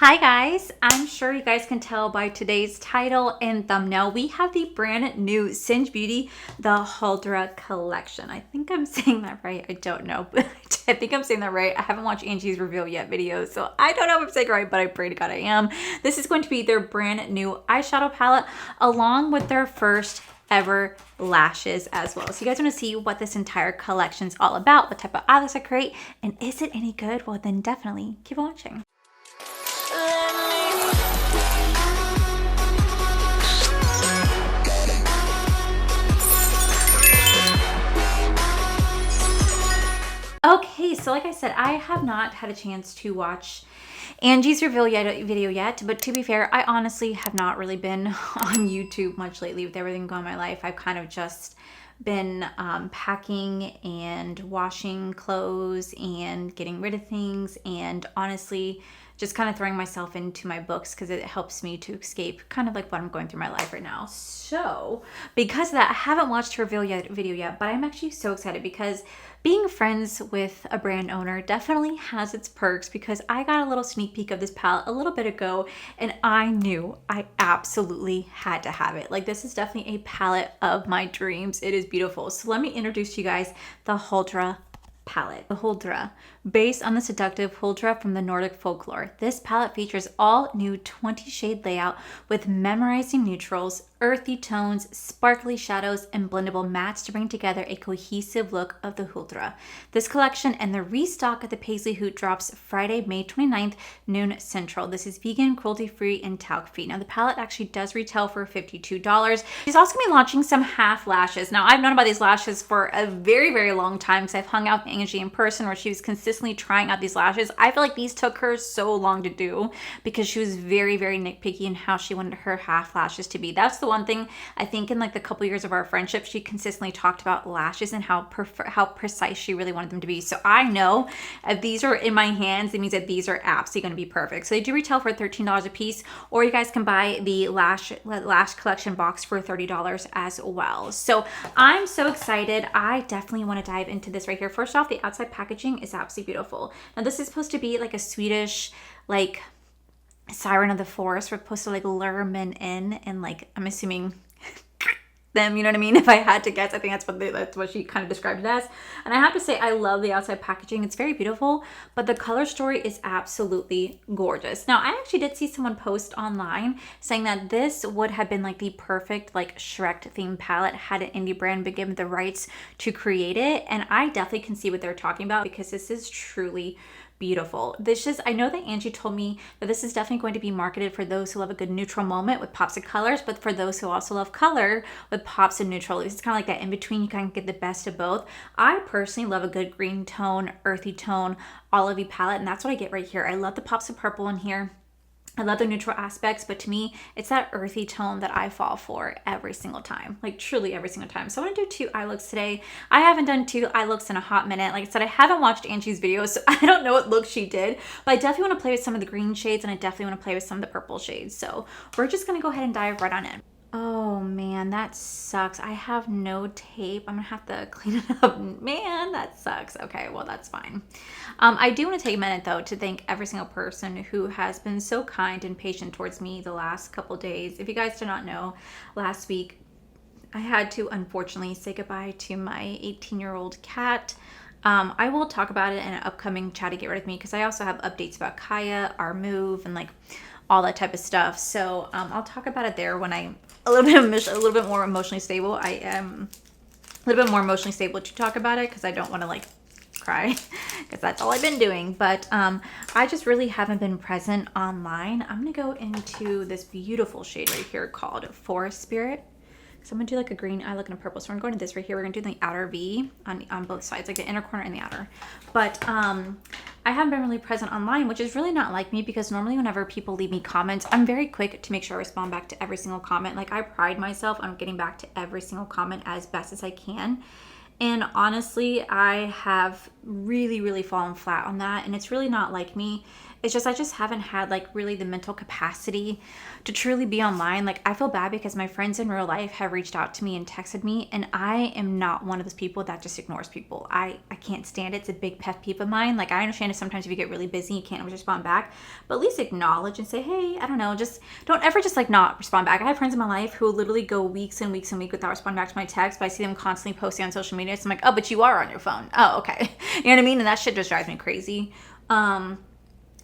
Hi guys, I'm sure you guys can tell by today's title and thumbnail, we have the brand new Singe Beauty, the Huldra collection. I think I'm saying that right. I don't know, but I think I'm saying that right. I haven't watched Angie's reveal yet video, so I don't know if I'm saying it right, but I pray to God I am. This is going to be their brand new eyeshadow palette along with their first ever lashes as well. So you guys want to see what this entire collection is all about, what type of eyelets I create, and is it any good? Well, then definitely keep watching. Okay, so like I said, I have not had a chance to watch Angie's reveal video yet, but to be fair, I honestly have not really been on YouTube much lately with everything going on in my life. I've kind of just been packing and washing clothes and getting rid of things, and honestly just kind of throwing myself into my books because it helps me to escape kind of like what I'm going through my life right now. So because of that, I haven't watched her video yet, but I'm actually so excited because being friends with a brand owner definitely has its perks, because I got a little sneak peek of this palette a little bit ago and I knew I absolutely had to have it. Like, this is definitely a palette of my dreams. It is beautiful. So let me introduce to you guys the Huldra palette. The Huldra, based on the seductive Huldra from the Nordic folklore. This palette features all new 20 shade layout with memorizing neutrals, earthy tones, sparkly shadows, and blendable mattes to bring together a cohesive look of the Huldra. This collection and the restock of the Paisley Hoot drops Friday, May 29th, noon central. This is vegan, cruelty-free, and talc-free. Now, the palette actually does retail for $52. She's also going to be launching some half lashes. Now, I've known about these lashes for a very, very long time because I've hung out with Angie in person where she was consistently trying out these lashes. I feel like these took her so long to do because she was very, very nitpicky in how she wanted her half lashes to be. That's the one thing I think in like the couple years of our friendship, she consistently talked about lashes and how precise she really wanted them to be. So I know if these are in my hands, it means that these are absolutely going to be perfect. So they do retail for $13 a piece, or you guys can buy the Lash collection box for $30 as well. So I'm so excited. I definitely want to dive into this right here. First off, the outside packaging is absolutely beautiful. Now, this is supposed to be like a Swedish, like, siren of the forest. We're supposed to like lure men in, and like, I'm assuming them, you know what I mean? If I had to guess, I think that's what she kind of described it as. And I have to say, I love the outside packaging. It's very beautiful, but the color story is absolutely gorgeous. Now, I actually did see someone post online saying that this would have been like the perfect like Shrek themed palette had an indie brand been given the rights to create it. And I definitely can see what they're talking about, because this is truly beautiful. I know that Angie told me that this is definitely going to be marketed for those who love a good neutral moment with pops of colors, but for those who also love color with pops of neutral. It's kind of like that in between. You kind of get the best of both. I personally love a good green tone, earthy tone, olivey palette, and that's what I get right here. I love the pops of purple in here. I love the neutral aspects, but to me, it's that earthy tone that I fall for every single time, like truly every single time. So I want to do 2 eye looks today. I haven't done 2 eye looks in a hot minute. Like I said, I haven't watched Angie's videos, so I don't know what look she did, but I definitely want to play with some of the green shades, and I definitely want to play with some of the purple shades. So we're just going to go ahead and dive right on in. Oh man, that sucks. I have no tape. I'm gonna have to clean it up. Man, that sucks. Okay, well, that's fine. I do want to take a minute though to thank every single person who has been so kind and patient towards me the last couple days. If you guys do not know, last week I had to unfortunately say goodbye to my 18-year-old cat. I will talk about it in an upcoming Chatty Get Rid of Me, because I also have updates about Kaya, our move, and like all that type of stuff. So I'll talk about it there when I'm a little bit more emotionally stable. I am a little bit more emotionally stable to talk about it, because I don't want to like cry, because that's all I've been doing. But I just really haven't been present online. I'm gonna go into this beautiful shade right here called Forest Spirit. So I'm gonna do like a green eye look and a purple. So we're going to this right here. We're gonna do the outer V on both sides, like the inner corner and the outer. But I haven't been really present online, which is really not like me, because normally whenever people leave me comments, I'm very quick to make sure I respond back to every single comment. Like, I pride myself on getting back to every single comment as best as I can. And honestly, I have really, really fallen flat on that. And it's really not like me. It's just I just haven't had like really the mental capacity to truly be online. Like I feel bad because my friends in real life have reached out to me and texted me, and I am not one of those people that just ignores people. I can't stand it. It's a big pet peeve of mine. Like I understand if sometimes if you get really busy you can't always respond back, but at least acknowledge and say, hey, I don't know, just don't ever just like not respond back. I have friends in my life who literally go weeks and weeks and weeks without responding back to my text, but I see them constantly posting on social media. So I'm like, oh, but you are on your phone. Oh, okay. You know what I mean? And that shit just drives me crazy.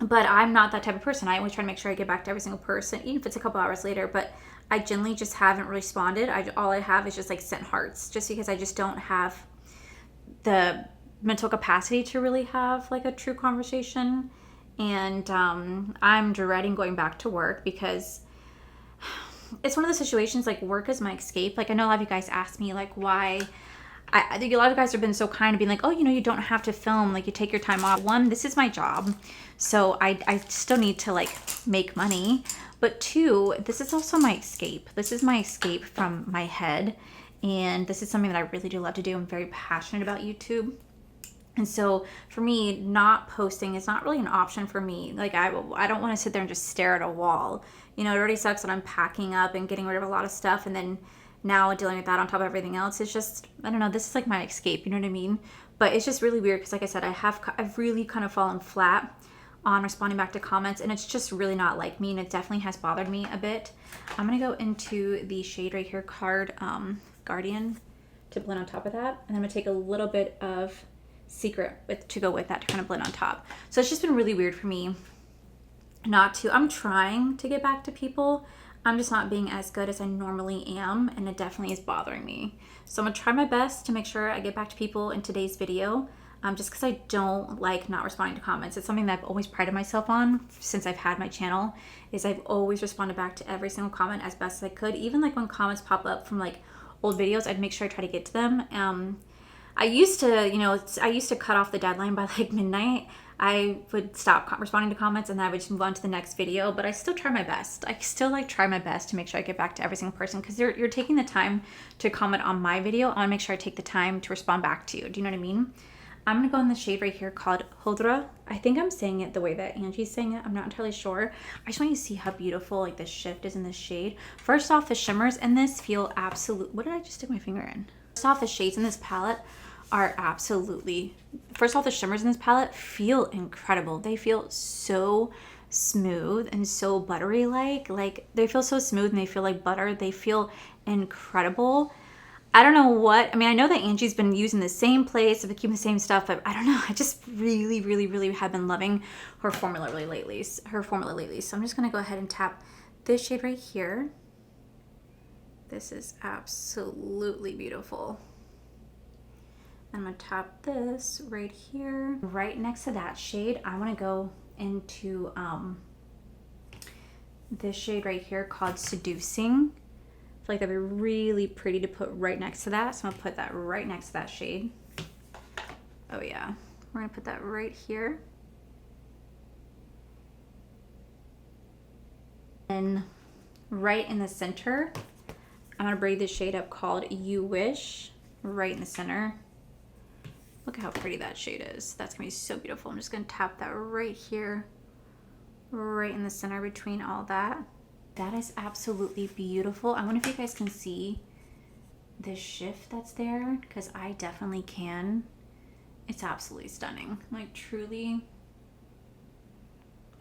But I'm not that type of person. I always try to make sure I get back to every single person, even if it's a couple hours later. But I generally just haven't responded. All I have is just like sent hearts, just because I just don't have the mental capacity to really have like a true conversation. And I'm dreading going back to work because it's one of those situations, like work is my escape. Like I know a lot of you guys ask me like why. I think a lot of guys have been so kind to being like, oh, you know, you don't have to film, like you take your time off. One, this is my job, so I still need to like make money. But two, this is also my escape. This is my escape from my head. And this is something that I really do love to do. I'm very passionate about YouTube. And so for me, not posting is not really an option for me. Like I don't want to sit there and just stare at a wall. You know, it already sucks that I'm packing up and getting rid of a lot of stuff, and then now dealing with that on top of everything else. It's just, I don't know, this is like my escape, you know what I mean? But it's just really weird because like I said, I've really kind of fallen flat on responding back to comments, and it's just really not like me, and it definitely has bothered me a bit. I'm gonna go into the shade right here, called Guardian, to blend on top of that, and I'm gonna take a little bit of Secret to go with that to kind of blend on top. So it's just been really weird for me I'm trying to get back to people. I'm just not being as good as I normally am, and it definitely is bothering me. So I'm gonna try my best to make sure I get back to people in today's video, just because I don't like not responding to comments. It's something that I've always prided myself on since I've had my channel, is I've always responded back to every single comment as best as I could. Even like when comments pop up from like old videos, I'd make sure I try to get to them. I used to cut off the deadline by like midnight. I would stop responding to comments and then I would just move on to the next video, but I still try my best. I still like try my best to make sure I get back to every single person, because you're taking the time to comment on my video. I want to make sure I take the time to respond back to you. Do you know what I mean? I'm going to go in the shade right here called Huldra. I think I'm saying it the way that Angie's saying it. I'm not entirely sure. I just want you to see how beautiful like the shift is in this shade. First off, the shimmers in this feel absolute. What did I just stick my finger in? First off, the shades in this palette are absolutely, first off, the shimmers in this palette feel incredible. They feel so smooth and so buttery like they feel so smooth and they feel like butter. They feel incredible. I don't know what, I mean, I know that Angie's been using the same place, keeping the same stuff, but I don't know. I just really have been loving her formula lately. So I'm just gonna go ahead and tap this shade right here. This is absolutely beautiful. I'm gonna tap this right here. Right next to that shade, I wanna go into this shade right here called Seducing. I feel like that'd be really pretty to put right next to that. So I'm gonna put that right next to that shade. Oh yeah, we're gonna put that right here. And right in the center, I'm gonna bring this shade up called You Wish, right in the center. Look at how pretty that shade is. That's gonna be so beautiful. I'm just gonna tap that right here, right in the center between all that. That is absolutely beautiful. I wonder if you guys can see the shift that's there, because I definitely can. It's absolutely stunning. Like truly,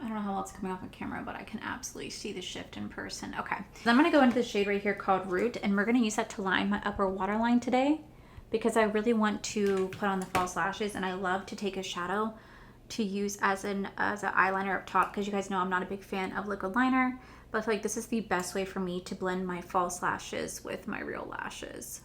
I don't know how well it's coming off on camera, but I can absolutely see the shift in person. Okay, so I'm gonna go into the shade right here called Root, and we're gonna use that to line my upper waterline today, because I really want to put on the false lashes, and I love to take a shadow to use as an eyeliner up top, because you guys know I'm not a big fan of liquid liner, but I feel like this is the best way for me to blend my false lashes with my real lashes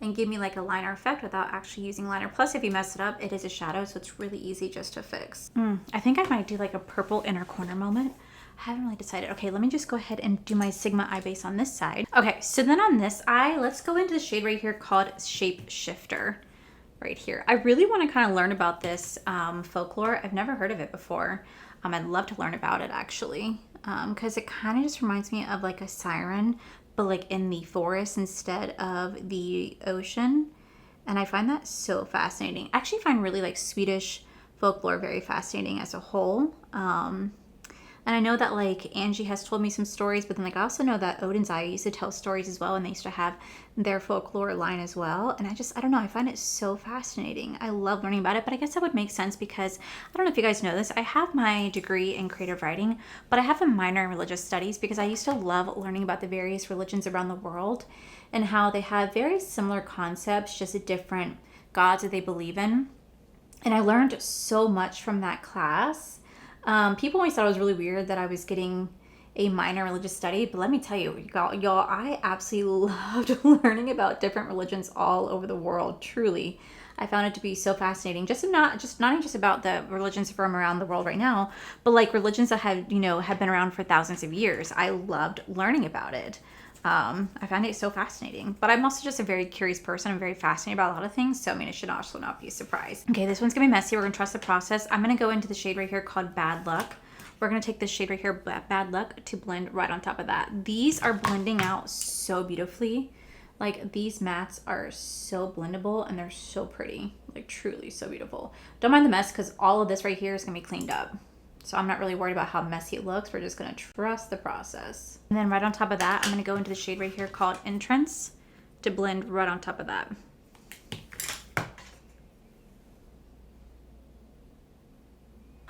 and give me like a liner effect without actually using liner. Plus, if you mess it up, it is a shadow, so it's really easy just to fix. I think I might do like a purple inner corner moment. I haven't really decided. Okay, let me just go ahead and do my Sigma eye base on this side. Okay, so then on this eye, let's go into the shade right here called Shape Shifter right here. I really want to kind of learn about this folklore. I've never heard of it before. I'd love to learn about it actually, because it kind of just reminds me of like a siren, but like in the forest instead of the ocean. And I find that so fascinating. I actually find really like Swedish folklore very fascinating as a whole. And I know that like Angie has told me some stories, but then like I also know that Odin's Eye used to tell stories as well, and they used to have their folklore line as well. And I don't know, I find it so fascinating. I love learning about it, but I guess that would make sense because I don't know if you guys know this. I have my degree in creative writing, but I have a minor in religious studies because I used to love learning about the various religions around the world and how they have very similar concepts, just different gods that they believe in. And I learned so much from that class. People always thought it was really weird that I was getting a minor religious study, but let me tell you, y'all, I absolutely loved learning about different religions all over the world. Truly, I found it to be so fascinating. Not just about the religions from around the world right now, but like religions that have been around for thousands of years. I loved learning about it. I found it so fascinating, but I'm also just a very curious person. I'm very fascinated about a lot of things, so I mean, it should also not be a surprise. Okay, this one's gonna be messy. We're gonna trust the process. I'm gonna go into the shade right here called Bad Luck. We're gonna take this shade right here, Bad Luck, to blend right on top of that. These are blending out so beautifully. Like, these mattes are so blendable and they're so pretty, like truly so beautiful. Don't mind the mess because all of this right here is gonna be cleaned up. So I'm not really worried about how messy it looks. We're just gonna trust the process. And then right on top of that, I'm gonna go into the shade right here called Entrance to blend right on top of that.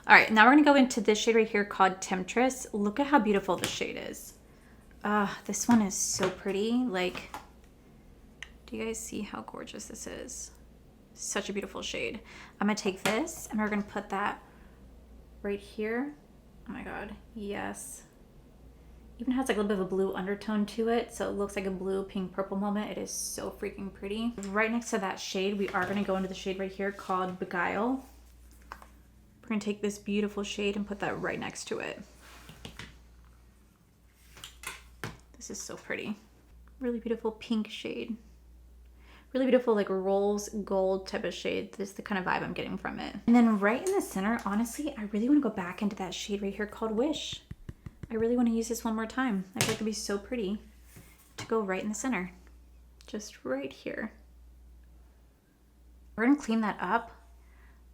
All right, now we're gonna go into this shade right here called Temptress. Look at how beautiful this shade is. This one is so pretty. Like, do you guys see how gorgeous this is? Such a beautiful shade. I'm gonna take this and we're gonna put that right here. Oh my god, yes. Even has like a little bit of a blue undertone to it, so it looks like a blue, pink, purple moment. It is so freaking pretty. Right next to that shade, we are gonna go into the shade right here called Beguile. We're gonna take this beautiful shade and put that right next to it. This is so pretty. Really beautiful pink shade. Really beautiful, like rose gold type of shade. This is the kind of vibe I'm getting from it. And then right in the center, honestly, I really want to go back into that shade right here called Wish. I really want to use this one more time. I think it would be so pretty to go right in the center. Just right here. We're going to clean that up,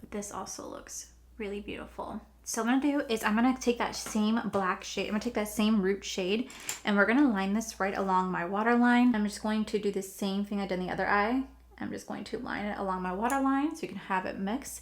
but this also looks really beautiful. So what I'm gonna do is I'm gonna take that same black shade, I'm gonna take that same root shade, and we're gonna line this right along my waterline. I'm just going to do the same thing I did in the other eye. I'm just going to line it along my waterline so you can have it mix.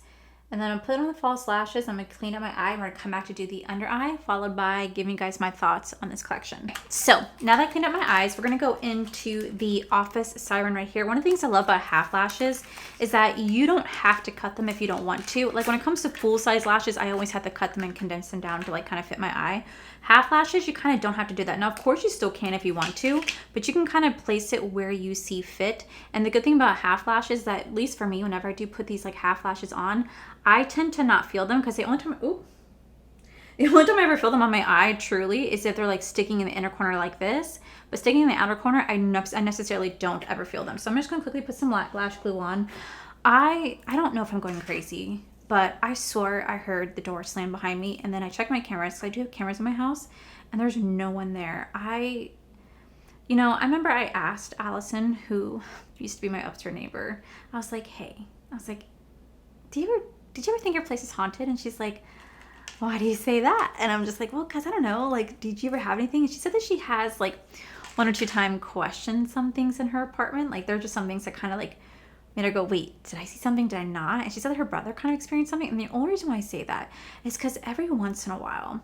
And then I'm putting on the false lashes. I'm gonna clean up my eye. I'm gonna come back to do the under eye, followed by giving you guys my thoughts on this collection. So now that I cleaned up my eyes, we're gonna go into the Office Siren right here. One of the things I love about half lashes is that you don't have to cut them if you don't want to. Like when it comes to full size lashes, I always have to cut them and condense them down to like kind of fit my eye. Half lashes, you kind of don't have to do that. Now, of course, you still can if you want to, but you can kind of place it where you see fit. And the good thing about half lashes is that, at least for me, whenever I do put these like half lashes on, I tend to not feel them because the only time I ever feel them on my eye truly is if they're like sticking in the inner corner like this. But sticking in the outer corner, I necessarily don't ever feel them. So I'm just gonna quickly put some lash glue on. I don't know if I'm going crazy, but I swore I heard the door slam behind me, and then I checked my cameras because I do have cameras in my house, and there's no one there. I remember I asked Allison, who used to be my upstairs neighbor, I was like, did you ever think your place is haunted? And she's like, why do you say that? And I'm just like, well, because I don't know, like, did you ever have anything? And she said that she has like 1 or 2 times questioned some things in her apartment. Like, there are just some things that kind of like made her go, wait, did I see something? Did I not? And she said that her brother kind of experienced something. And the only reason why I say that is because every once in a while,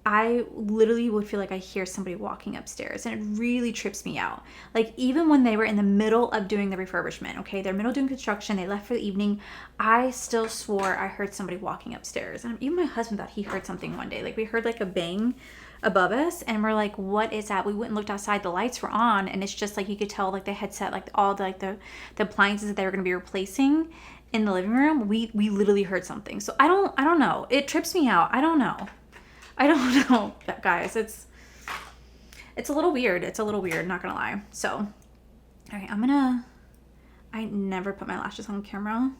I literally would feel like I hear somebody walking upstairs, and it really trips me out. Like, even when they were in the middle of doing the refurbishment, okay, they're middle doing construction, they left for the evening, I still swore I heard somebody walking upstairs. And even my husband thought he heard something one day. Like, we heard like a bang above us, and we're like, what is that? We went and looked outside, the lights were on, and it's just like you could tell like they had set like all the like the appliances that they were going to be replacing in the living room. We literally heard something. So I don't know. It trips me out. I don't know, guys. It's a little weird. It's a little weird, not gonna lie. So, all right, I never put my lashes on camera.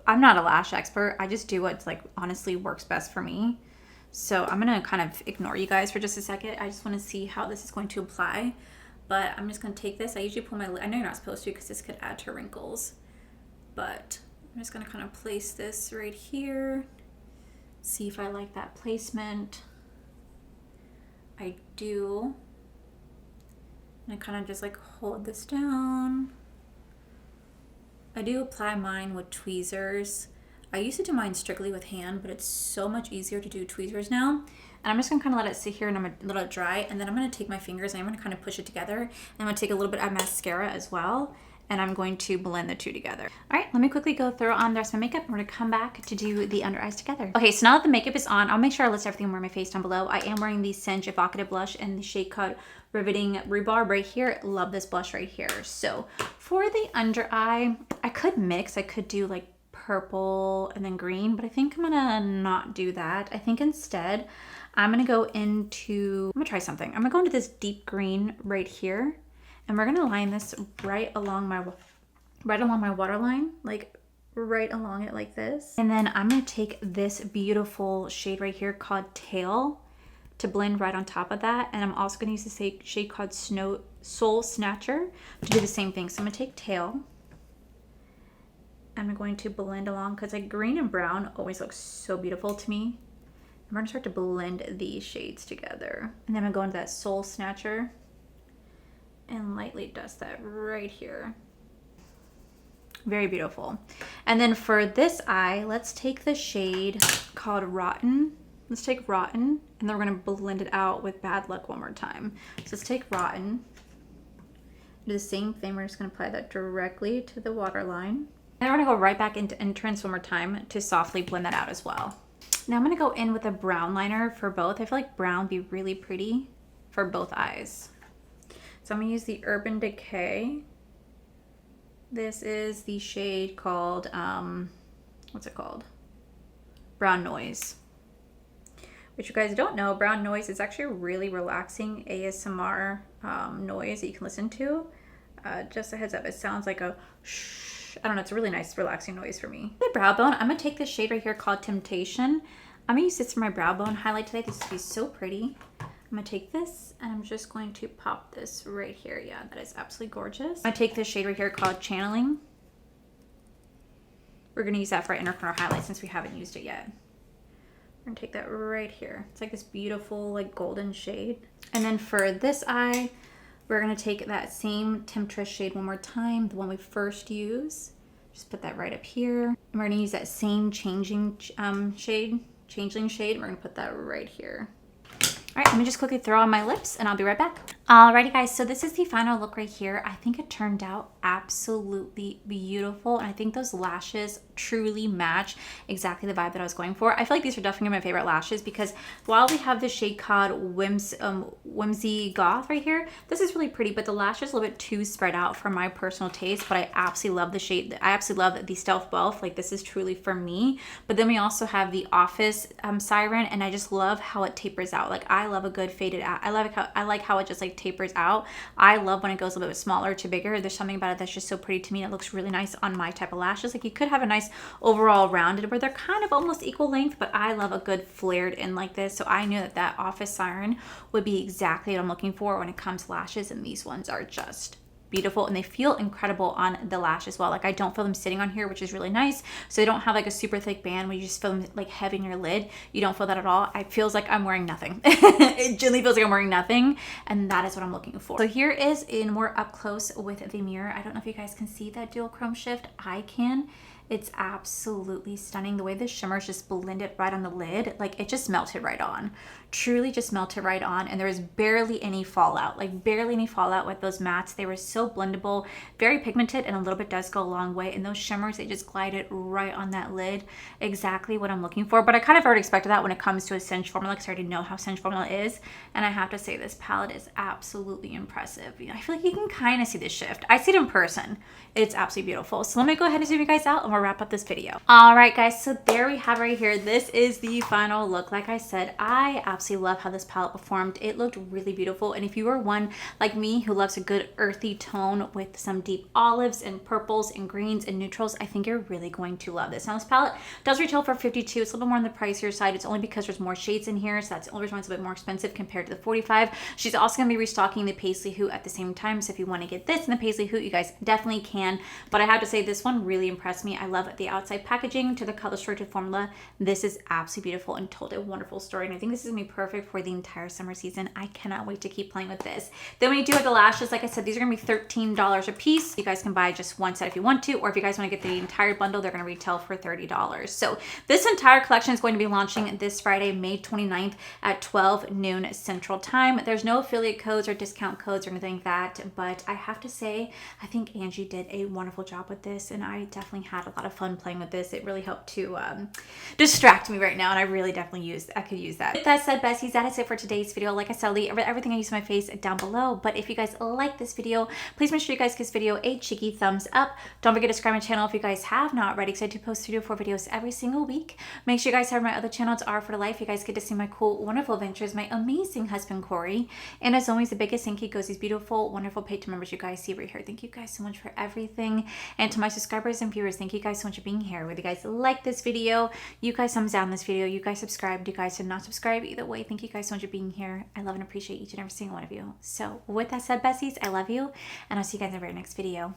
I'm not a lash expert. I just do what's like honestly works best for me. So I'm gonna kind of ignore you guys for just a second. I just want to see how this is going to apply. But I'm just gonna take this. I usually pull my, I know you're not supposed to because this could add to wrinkles. But I'm just gonna kind of place this right here. See if I like that placement. I do. And I kind of just like hold this down. I do apply mine with tweezers. I used to do mine strictly with hand, but it's so much easier to do tweezers now. And I'm just gonna kind of let it sit here and I'm gonna let it dry. And then I'm gonna take my fingers and I'm gonna kind of push it together. And I'm gonna take a little bit of mascara as well. And I'm going to blend the two together. All right, let me quickly go throw on the rest of my makeup. And we're gonna come back to do the under eyes together. Okay, so now that the makeup is on, I'll make sure I list everything I'm wearing my face down below. I am wearing the Singe Evocative Blush in the shade called Riveting Rhubarb right here. Love this blush right here. So for the under eye, I could mix. I could do like purple and then green, but I think I'm gonna not do that. I think instead I'm gonna go into, I'm gonna try something. I'm gonna go into this deep green right here. And we're gonna line this right along my waterline, like right along it like this. And then I'm gonna take this beautiful shade right here called Tail to blend right on top of that. And I'm also gonna use this shade called Soul Snatcher to do the same thing. So I'm gonna take Tail. I'm going to blend along because like green and brown always looks so beautiful to me. I'm gonna start to blend these shades together. And then I'm gonna go into that Soul Snatcher and lightly dust that right here. Very beautiful. And then for this eye, let's take the shade called Rotten. Let's take Rotten, and then we're gonna blend it out with Bad Luck one more time. So let's take Rotten, do the same thing. We're just gonna apply that directly to the waterline. And we're gonna go right back into Entrance one more time to softly blend that out as well. Now I'm gonna go in with a brown liner for both. I feel like brown would be really pretty for both eyes. So I'm gonna use the Urban Decay. This is the shade called, what's it called? Brown Noise. Which you guys don't know, Brown Noise is actually a really relaxing ASMR noise that you can listen to. Just a heads up, it sounds like a shh. I don't know, it's a really nice relaxing noise for me. The brow bone, I'm gonna take this shade right here called Temptation. I'm gonna use this for my brow bone highlight today. This would be so pretty. I'm gonna take this and I'm just going to pop this right here. Yeah, that is absolutely gorgeous. I'm gonna take this shade right here called Channeling. We're gonna use that for our inner corner highlight since we haven't used it yet. We're gonna take that right here. It's like this beautiful like golden shade. And then for this eye, we're gonna take that same Temptress shade one more time, the one we first used. Just put that right up here. And we're gonna use that same Changeling shade. We're gonna put that right here. All right, let me just quickly throw on my lips and I'll be right back. Alrighty guys, so this is the final look right here. I think it turned out absolutely beautiful. And I think those lashes truly match exactly the vibe that I was going for. I feel like these are definitely my favorite lashes because while we have the shade called Whimsy Goth right here, this is really pretty, but the lash is a little bit too spread out for my personal taste, but I absolutely love the shade. I absolutely love the Stealth Wealth. Like this is truly for me. But then we also have the Office Siren, and I just love how it tapers out. Like I love a good faded out. I like how it just like tapers out. I love when it goes a little bit smaller to bigger. There's something about it that's just so pretty to me. It looks really nice on my type of lashes. Like you could have a nice overall rounded where they're kind of almost equal length, but I love a good flared in like this. So I knew that that Office Siren would be exactly what I'm looking for when it comes to lashes, and these ones are just beautiful and they feel incredible on the lash as well. Like I don't feel them sitting on here, which is really nice. So they don't have like a super thick band where you just feel them like heavy in your lid. You don't feel that at all. It feels like I'm wearing nothing. It genuinely feels like I'm wearing nothing, and that is what I'm looking for. So here is in more up close with the mirror. I don't know if you guys can see that dual chrome shift. I can. It's absolutely stunning. The way the shimmers just blended right on the lid, like it just melted right on. Truly just melted right on, and there was barely any fallout, like barely any fallout with those mattes. They were so blendable, very pigmented, and a little bit does go a long way. And those shimmers, they just glided right on that lid. Exactly what I'm looking for. But I kind of already expected that when it comes to a Singe formula, because I already know how Singe formula is. And I have to say this palette is absolutely impressive. You know, I feel like you can kind of see the shift. I see it in person. It's absolutely beautiful. So let me go ahead and zoom you guys out and we'll wrap up this video. All right, guys, so there we have right here. This is the final look. Like I said, I absolutely love how this palette performed. It looked really beautiful. And if you are one like me who loves a good earthy tone with some deep olives and purples and greens and neutrals, I think you're really going to love this. Now this palette does retail for $52. It's a little bit more on the pricier side. It's only because there's more shades in here, so that's the only reason why it's a bit more expensive compared to the $45. She's also going to be restocking the Paisley Hoot at the same time, so if you want to get this and the Paisley Hoot, you guys definitely can. But I have to say this one really impressed me. I love the outside packaging to the color structured formula. This is absolutely beautiful and told a wonderful story, and I think this is going to be perfect for the entire summer season. I cannot wait to keep playing with this. Then we do have the lashes. Like I said, these are going to be $13 a piece. You guys can buy just one set if you want to, or if you guys want to get the entire bundle, they're going to retail for $30. So this entire collection is going to be launching this Friday, May 29th at 12 noon Central Time. There's no affiliate codes or discount codes or anything like that, but I have to say, I think Angie did a wonderful job with this, and I definitely had a lot of fun playing with this. It really helped to distract me right now, and I really definitely I could use that. With that said, besties, that is it for today's video. Like I said, I'll leave everything I use on my face down below, but if you guys like this video, please make sure you guys give this video a cheeky thumbs up. Don't forget to subscribe to my channel if you guys have not already, because I do post 3 to 4 videos every single week. Make sure you guys have my other channels are for life. You guys get to see my cool, wonderful adventures, my amazing husband, Corey. And as always, the biggest thank you goes these beautiful, wonderful Patreon members you guys see right here. Thank you guys so much for everything. And to my subscribers and viewers, thank you guys so much for being here. Whether you guys like this video, you guys thumbs down this video, you guys subscribed, you guys did not subscribe, either way, thank you guys so much for being here. I love and appreciate each and every single one of you. So with that said, besties, I love you, and I'll see you guys in the very next video.